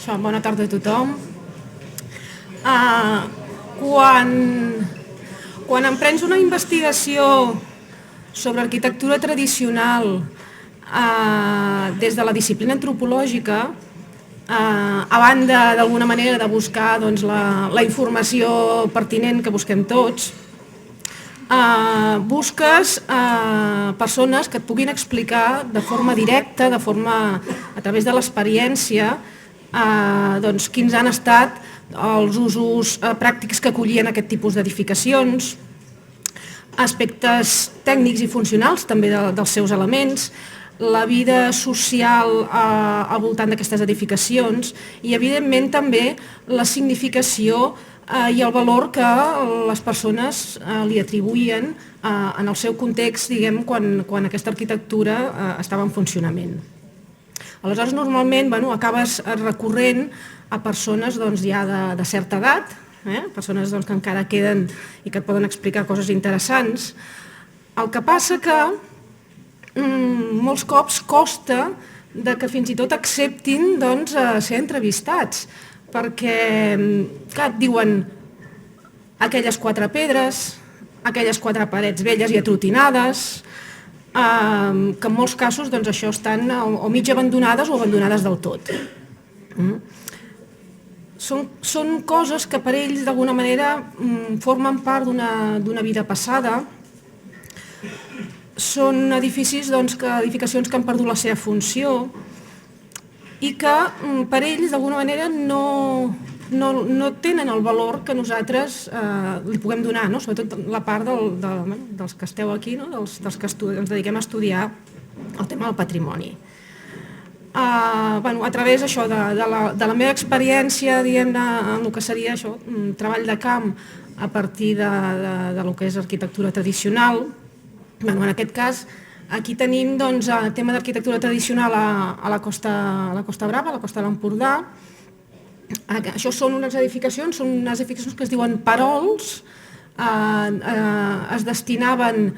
Bona tarda a tothom. Quan emprens una investigació sobre arquitectura tradicional des de la disciplina antropològica, a banda d'alguna manera de buscar la informació pertinent que busquem tots, busques persones que et puguin explicar de forma directa, a través de l'experiència, quins han estat els usos pràctics que acollien aquest tipus d'edificacions, aspectes tècnics i funcionals també dels seus elements, la vida social al voltant d'aquestes edificacions i, evidentment, també la significació i el valor que les persones li atribuïen en el seu context, diguem, quan aquesta arquitectura estava en funcionament. Aleshores, normalment, acabes recorrent a persones ja de certa edat, persones que encara queden i que et poden explicar coses interessants. El que passa que molts cops costa que fins i tot acceptin ser entrevistats, perquè et diuen aquelles 4 pedres, aquelles 4 parets velles i atrotinades, que en molts casos això estan o mig abandonades o abandonades del tot. Són coses que per ells d'alguna manera formen part d'una vida passada, són edificacions que han perdut la seva funció i que per ells d'alguna manera no tenen el valor que nosaltres li puguem donar, sobretot la part dels que esteu aquí, dels que ens dediquem a estudiar el tema del patrimoni. A través de la meva experiència en el que seria treball de camp a partir del que és arquitectura tradicional, en aquest cas aquí tenim el tema d'arquitectura tradicional a la Costa Brava, a la Costa de l'Empordà. Això són unes edificacions que es diuen parols, es destinaven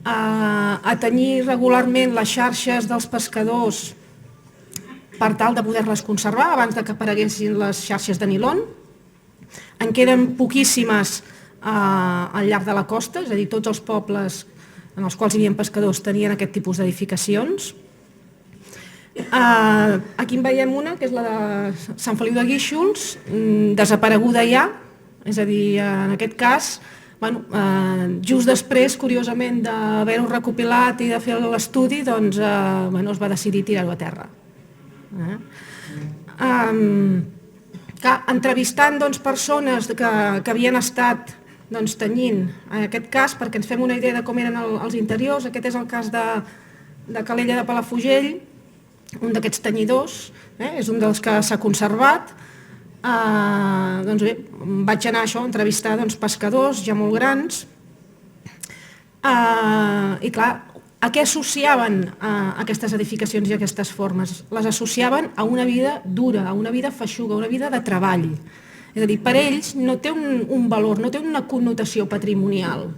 a tenyir regularment les xarxes dels pescadors per tal de poder-les conservar abans que apareguessin les xarxes de nilon. En queden poquíssimes al llarg de la costa, és a dir, tots els pobles en els quals hi havia pescadors tenien aquest tipus d'edificacions. Aquí en veiem una, que és la de Sant Feliu de Guíxols, desapareguda ja, és a dir, en aquest cas, just després, curiosament, d'haver-ho recopilat i de fer l'estudi, es va decidir tirar-ho a terra. Entrevistant persones que havien estat tenyint, en aquest cas, perquè ens fem una idea de com eren els interiors, aquest és el cas de Calella de Palafrugell, un d'aquests tenyidors, és un dels que s'ha conservat. Vaig anar a entrevistar pescadors ja molt grans i, clar, a què associaven aquestes edificacions i aquestes formes? Les associaven a una vida dura, a una vida feixuga, a una vida de treball. És a dir, per ells no té un valor, no té una connotació patrimonial.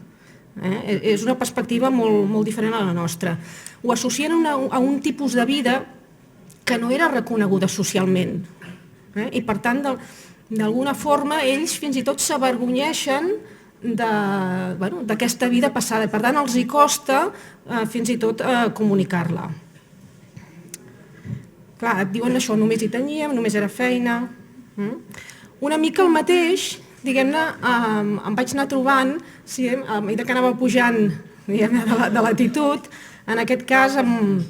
És una perspectiva molt diferent a la nostra. Ho associen a un tipus de vida que no era reconeguda socialment. I, per tant, d'alguna forma, ells fins i tot s'avergonyeixen d'aquesta vida passada. Per tant, els hi costa fins i tot comunicar-la. Clar, et diuen això, només hi teníem, només era feina. Una mica el mateix, diguem-ne, em vaig anar trobant, a mesura que anava pujant de latitud, en aquest cas amb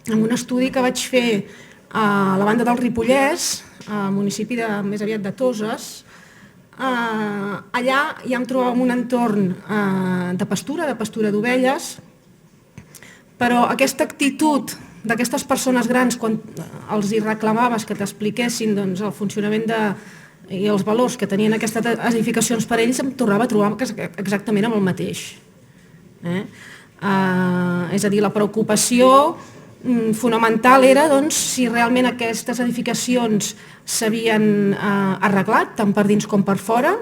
un estudi que vaig fer a la banda del Ripollès, al municipi més aviat de Toses. Allà ja em trobava en un entorn de pastura d'ovelles, però aquesta actitud d'aquestes persones grans, quan els hi reclamaves que t'expliquessin el funcionament i els valors que tenien aquestes edificacions per ells, em tornava a trobar exactament amb el mateix. És a dir, la preocupació fonamental era si realment aquestes edificacions s'havien arreglat, tant per dins com per fora.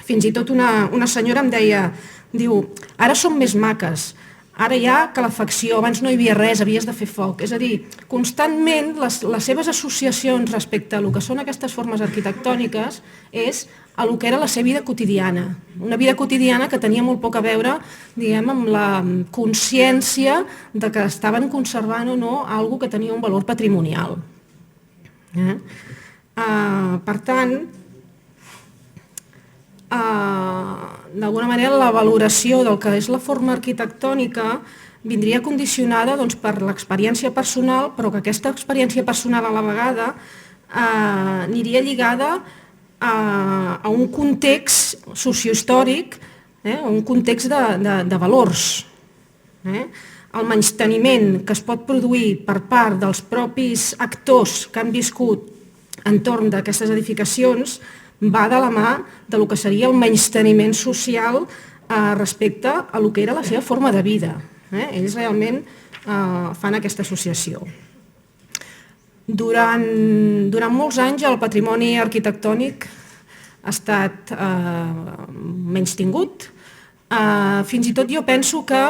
Fins i tot una senyora em deia, diu, ara són més maques, Ara hi ha calefacció, abans no hi havia res, havies de fer foc. És a dir, constantment les seves associacions respecte a el que són aquestes formes arquitectòniques és a el que era la seva vida quotidiana. Una vida quotidiana que tenia molt poc a veure, diguem, amb la consciència de que estaven conservant o no alguna que tenia un valor patrimonial. Per tant, d'alguna manera la valoració del que és la forma arquitectònica vindria condicionada per l'experiència personal, però que aquesta experiència personal a la vegada aniria lligada a un context sociohistòric, un context de valors. El menysteniment que es pot produir per part dels propis actors que han viscut entorn d'aquestes edificacions va de la mà del que seria el menysteniment social respecte a el que era la seva forma de vida. Ells realment fan aquesta associació. Durant molts anys el patrimoni arquitectònic ha estat menystingut. Fins i tot jo penso que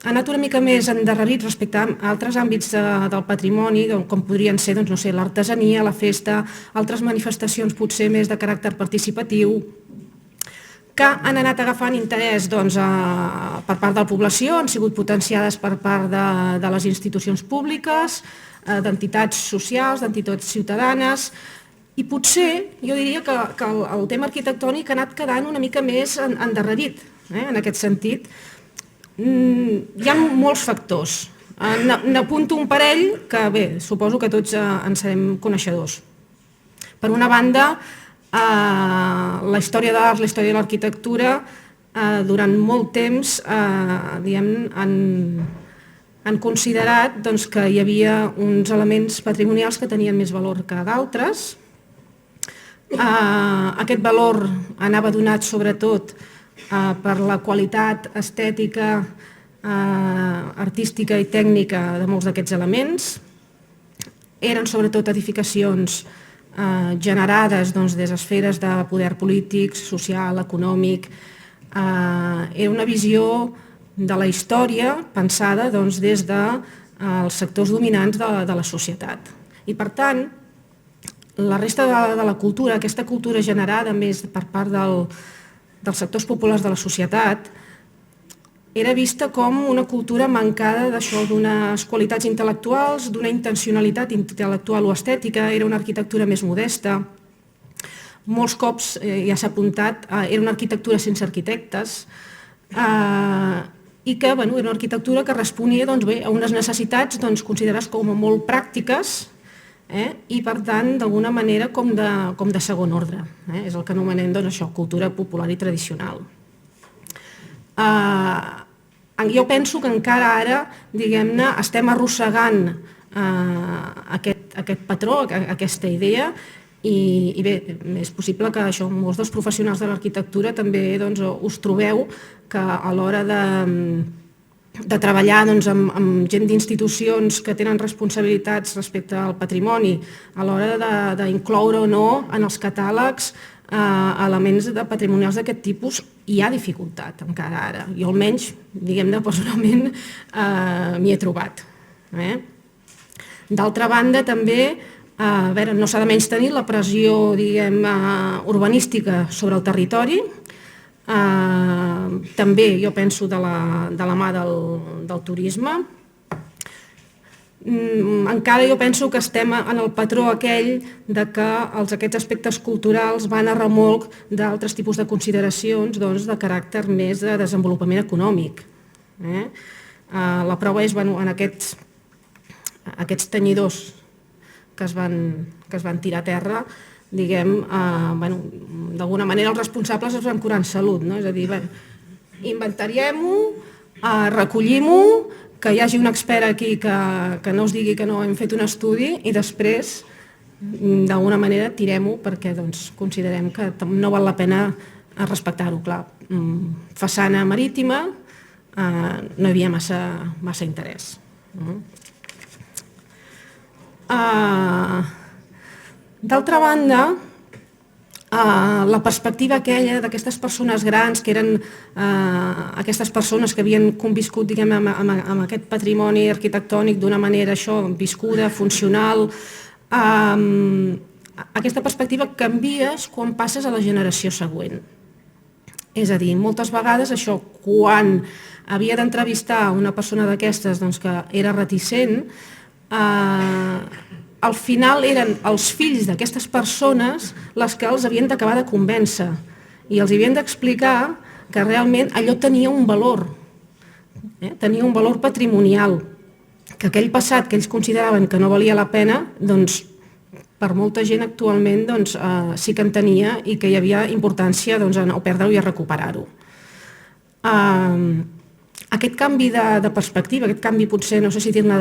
ha anat una mica més endarrerit respecte a altres àmbits del patrimoni, com podrien ser l'artesania, la festa, altres manifestacions potser més de caràcter participatiu, que han anat agafant interès per part de la població, han sigut potenciades per part de les institucions públiques, d'entitats socials, d'entitats ciutadanes, i potser jo diria que el tema arquitectònic ha anat quedant una mica més endarrerit, en aquest sentit. Hi ha molts factors. N'apunto un parell que, bé, suposo que tots en serem coneixedors. Per una banda, la història de l'art, la història de l'arquitectura, durant molt temps han considerat que hi havia uns elements patrimonials que tenien més valor que d'altres. Aquest valor anava donat sobretot per la qualitat estètica, artística i tècnica de molts d'aquests elements. Eren sobretot edificacions generades des d'esferes de poder polític, social, econòmic. Era una visió de la història pensada des dels sectors dominants de la societat. I per tant, la resta de la cultura, aquesta cultura generada més per part dels sectors populars de la societat, era vista com una cultura mancada d'això, d'unes qualitats intel·lectuals, d'una intencionalitat intel·lectual o estètica, era una arquitectura més modesta. Molts cops, ja s'ha apuntat, era una arquitectura sense arquitectes i que era una arquitectura que responia a unes necessitats considerades com a molt pràctiques i, per tant, d'alguna manera com de segon ordre. És el que anomenem això, cultura popular i tradicional. Jo penso que encara ara, diguem-ne, estem arrossegant aquest patró, aquesta idea, i bé, és possible que això, molts dels professionals de l'arquitectura també us trobeu que a l'hora de treballar amb gent d'institucions que tenen responsabilitats respecte al patrimoni, a l'hora d'incloure o no en els catàlegs elements patrimonials d'aquest tipus, hi ha dificultat encara ara. Jo almenys, diguem-ne, personalment m'hi he trobat. D'altra banda, també, no s'ha de menystenir la pressió, urbanística sobre el territori. També, jo penso, de la mà del turisme. Encara jo penso que estem en el patró aquell de que aquests aspectes culturals van a remolc d'altres tipus de consideracions de caràcter més de desenvolupament econòmic. La prova és en aquests tenyidors que es van tirar a terra, d'alguna manera els responsables es van curar en salut, és a dir, inventariem-ho, recollim-ho, que hi hagi un expert aquí que no us digui que no hem fet un estudi i després, d'alguna manera, tirem-ho perquè considerem que no val la pena respectar-ho. Clar, façana marítima, no hi havia massa interès. D'altra banda, la perspectiva aquella d'aquestes persones grans, que eren aquestes persones que havien conviscut, diguem, amb aquest patrimoni arquitectònic d'una manera viscuda, funcional, aquesta perspectiva canvies quan passes a la generació següent. És a dir, moltes vegades això, quan havia d'entrevistar una persona d'aquestes que era reticent, al final eren els fills d'aquestes persones les que els havien d'acabar de convèncer i els havien d'explicar que realment allò tenia un valor, tenia un valor patrimonial, que aquell passat que ells consideraven que no valia la pena, doncs per molta gent actualment sí que en tenia i que hi havia importància en o perdre-ho i a recuperar-ho. Aquest canvi de perspectiva, aquest canvi potser, no sé si dir-ne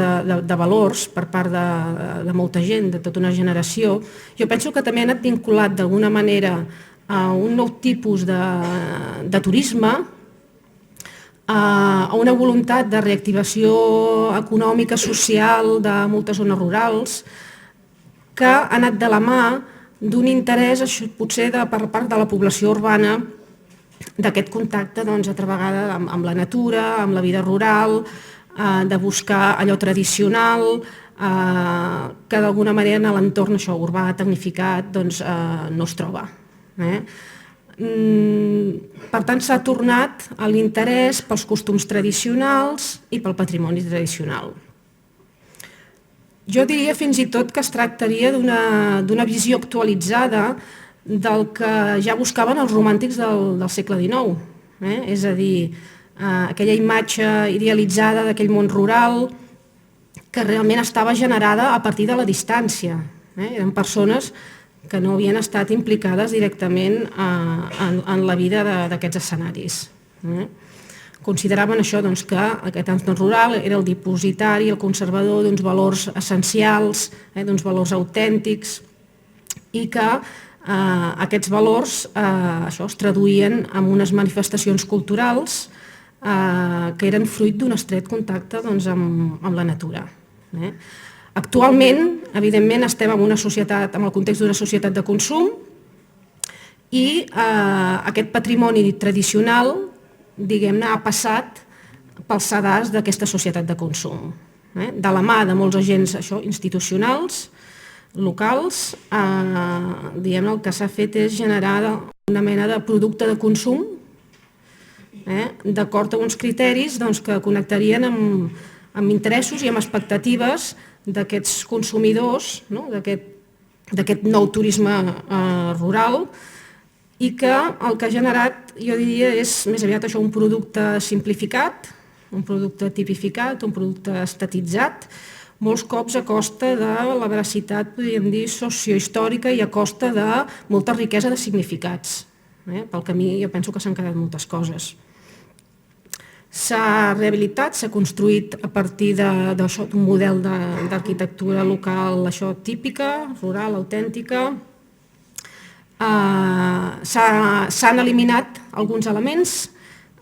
de valors per part de molta gent, de tota una generació, jo penso que també ha anat vinculat d'alguna manera a un nou tipus de turisme, a una voluntat de reactivació econòmica, social de moltes zones rurals, que ha anat de la mà d'un interès potser per part de la població urbana d'aquest contacte altra vegada amb la natura, amb la vida rural, de buscar allò tradicional, que d'alguna manera en l'entorn urbà tecnificat no es troba. Per tant, s'ha tornat a l'interès pels costums tradicionals i pel patrimoni tradicional. Jo diria fins i tot que es tractaria d'una visió actualitzada del que ja buscaven els romàntics del segle XIX. És a dir, aquella imatge idealitzada d'aquell món rural que realment estava generada a partir de la distància. Eren persones que no havien estat implicades directament en la vida d'aquests escenaris. Consideraven això que aquest entorn rural era el dipositari, el conservador d'uns valors essencials, d'uns valors autèntics, i que aquests valors es traduïen en unes manifestacions culturals que eren fruit d'un estret contacte amb la natura. Actualment, evidentment, estem en el context d'una societat de consum i aquest patrimoni tradicional, diguem-ne, ha passat pels sedars d'aquesta societat de consum. De la mà de molts agents institucionals, locals, el que s'ha fet és generar una mena de producte de consum d'acord amb uns criteris que connectarien amb interessos i amb expectatives d'aquests consumidors, d'aquest nou turisme rural, i que el que ha generat, jo diria, és més aviat això, un producte simplificat, un producte tipificat, un producte estetitzat, molts cops a costa de la veracitat, podríem dir, sociohistòrica i a costa de molta riquesa de significats. Pel camí jo penso que s'han quedat moltes coses. S'ha rehabilitat, s'ha construït a partir d'un model d'arquitectura local típica, rural, autèntica. S'han eliminat alguns elements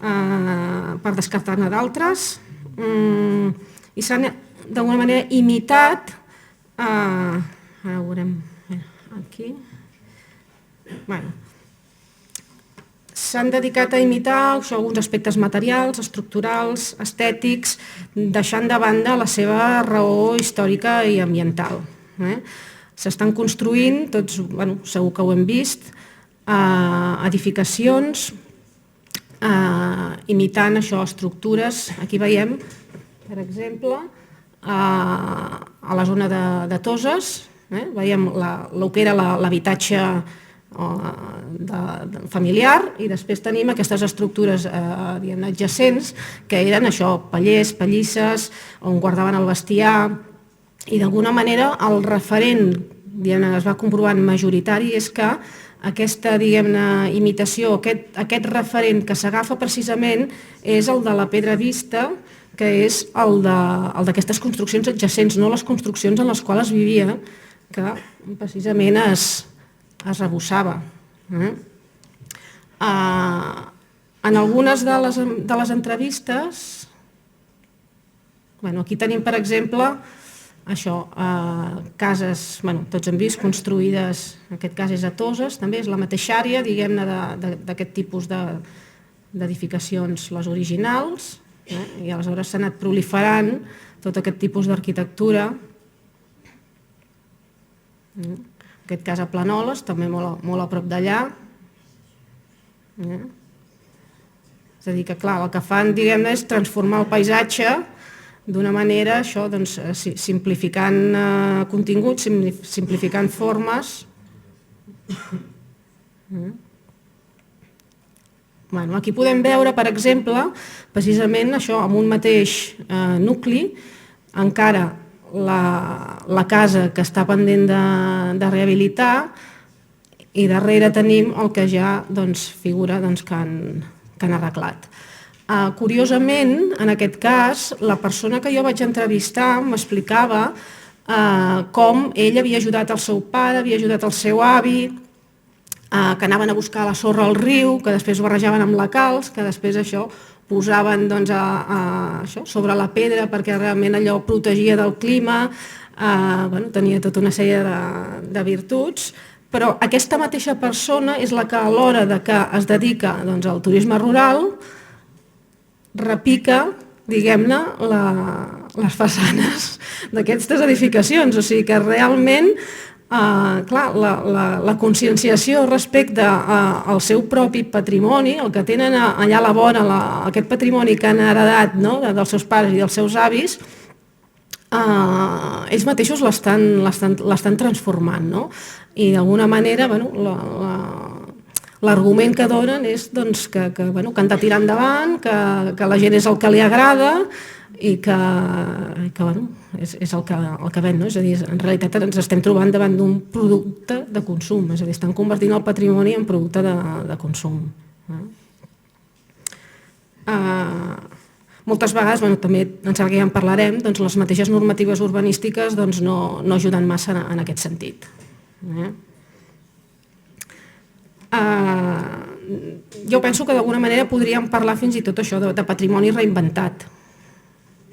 per descartar-ne d'altres i s'han d'alguna manera imitat, ara ho veurem aquí, s'han dedicat a imitar alguns aspectes materials, estructurals, estètics, deixant de banda la seva raó històrica i ambiental. S'estan construint, tots segur que ho hem vist, edificacions imitant estructures. Aquí veiem, per exemple, a la zona de Toses, veiem el que era l'habitatge familiar i després tenim aquestes estructures adjacents que eren pallers, pallisses, on guardaven el bestiar i d'alguna manera el referent, es va comprovant majoritari, és que aquesta imitació, aquest referent que s'agafa precisament és el de la pedra vista, que és el d'aquestes construccions adjacents, no les construccions en les quals es vivia, que precisament es arrebossava. En algunes de les entrevistes, aquí tenim, per exemple, això, cases, tots hem vist, construïdes, en aquest cas és a Toses, també és la mateixa àrea, diguem-ne, d'aquest tipus d'edificacions, les originals, i aleshores s'ha anat proliferant tot aquest tipus d'arquitectura. En aquest cas a Planoles, també molt a prop d'allà. És a dir, que clar, el que fan, diguem-ne, és transformar el paisatge d'una manera, això, doncs, simplificant continguts, simplificant formes. Aquí podem veure, per exemple, precisament això, amb un mateix nucli, encara la casa que està pendent de rehabilitar i darrere tenim el que ja figura que han arreglat. Curiosament, en aquest cas, la persona que jo vaig entrevistar m'explicava com ell havia ajudat el seu pare, havia ajudat el seu avi, que anaven a buscar la sorra al riu, que després barrejaven amb la calç, que després això posaven sobre la pedra perquè realment allò protegia del clima, tenia tota una sèrie de virtuts, però aquesta mateixa persona és la que a l'hora que es dedica al turisme rural repica, diguem-ne, les façanes d'aquestes edificacions. O sigui que realment, clar, la conscienciació respecte al seu propi patrimoni, el que tenen allà a la vora, aquest patrimoni que han heredat dels seus pares i dels seus avis, ells mateixos l'estan transformant, i d'alguna manera l'argument que donen és que han de tirar endavant, que la gent és el que li agrada i que és el que ven. És a dir, en realitat ens estem trobant davant d'un producte de consum, és a dir, estan convertint el patrimoni en producte de consum. Moltes vegades, també em sembla que ja en parlarem, les mateixes normatives urbanístiques no ajuden massa en aquest sentit. Jo penso que d'alguna manera podríem parlar fins i tot això de patrimoni reinventat,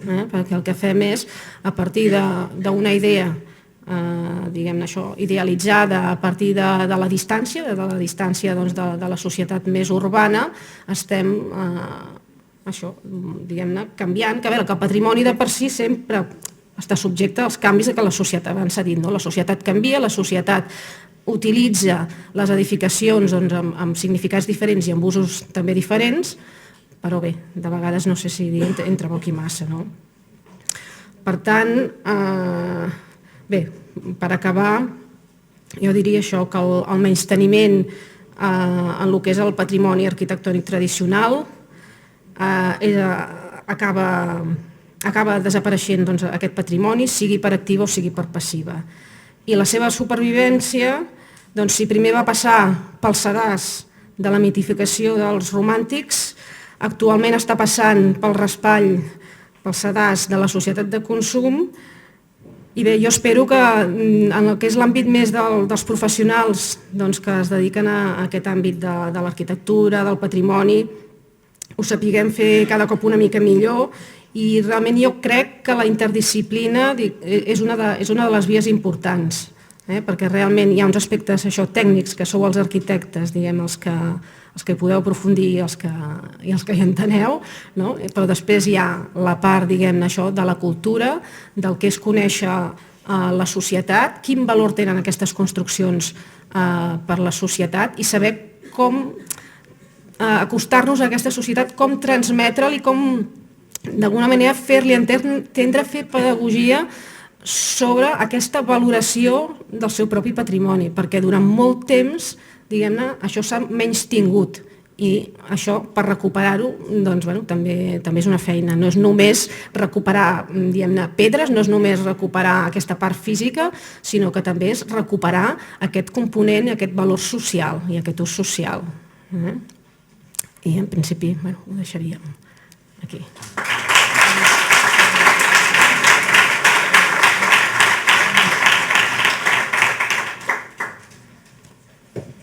perquè el que fem és, a partir d'una idea, diguem-ne això, idealitzada a partir de la distància, de la societat més urbana, estem diguem-ne, canviant, que el patrimoni de per si sempre està subjecte als canvis que la societat va cedint. La societat canvia, la societat utilitza les edificacions amb significats diferents i amb usos també diferents, però bé, de vegades no sé si entra poc i massa. Per tant, bé, per acabar, jo diria això, que el menysteniment en el que és el patrimoni arquitectònic tradicional acaba desapareixent aquest patrimoni, sigui per activa o sigui per passiva. I la seva supervivència, si primer va passar pel sedàs de la mitificació dels romàntics, actualment està passant pel raspall, pel sedàs de la societat de consum, i bé, jo espero que en el que és l'àmbit més dels professionals que es dediquen a aquest àmbit de l'arquitectura, del patrimoni, ho sapiguem fer cada cop una mica millor, i realment jo crec que la interdisciplina és una de les vies importants, perquè realment hi ha uns aspectes tècnics que sou els arquitectes, diguem, els que podeu aprofundir i els que hi enteneu, però després hi ha la part, diguem-ne, de la cultura, del que és conèixer la societat, quin valor tenen aquestes construccions per la societat i saber com acostar-nos a aquesta societat, com transmetre-li, com d'alguna manera fer-li entendre, fer pedagogia sobre aquesta valoració del seu propi patrimoni, perquè durant molt temps, diguem-ne, això s'ha menystingut i això, per recuperar-ho, també és una feina. No és només recuperar, diguem-ne, pedres, no és només recuperar aquesta part física, sinó que també és recuperar aquest component, aquest valor social i aquest ús social. I en principi ho deixaríem aquí.